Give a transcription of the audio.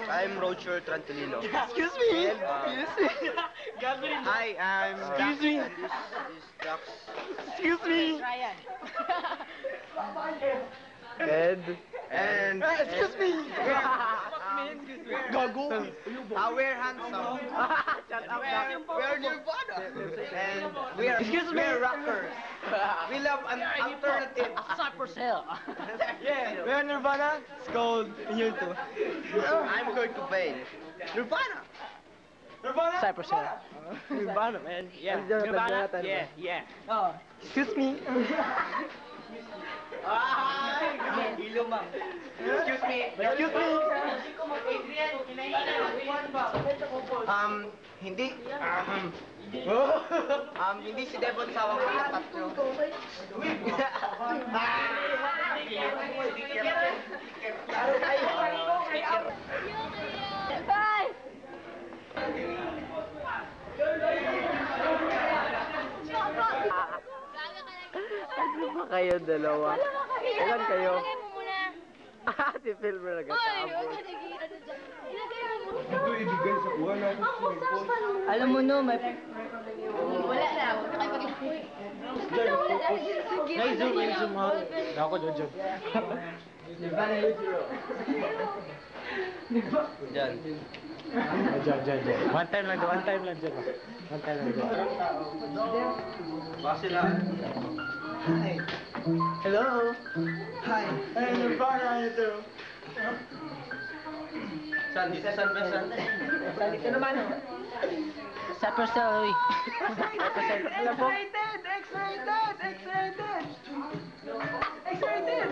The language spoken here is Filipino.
I'm Roger Trantolino. Excuse me. Hi, I'm Excuse me. And this is Dax. Excuse me. Ryan. And Excuse me. Gago. we're handsome. Shut up, We're Nirvana. And we're Excuse me. we're rockers. We love an alternative. Cypress Hill. Yeah, we're Nirvana. It's called Immune to. I'm Kurt Cobain. Nirvana. Nirvana? Cypress Hill. Nirvana, man. Yeah. Nirvana? Yeah, yeah. Oh, excuse me. Ilo, ma'am. Excuse me. Excuse me. Hindi. Hindi si Devon sawang katapat nyo. Bye! Ano ba kayo dalawa? Ilan kayo? Ilagay mo muna. Si Phil mo Uy, nagkakabot. ilagay mo muna. Ako, sapan mo. Alam mo no, may... Wala na. Huwag na kayo mag-ipuy. May zoom ha. Ako, Jojo. Diyan. Diyan. One time lang dyan. Base na. Hi. Hello. Hi. Hey, Nirvana ito. San ba? Ito naman. Cypress Hill, uy. Excited.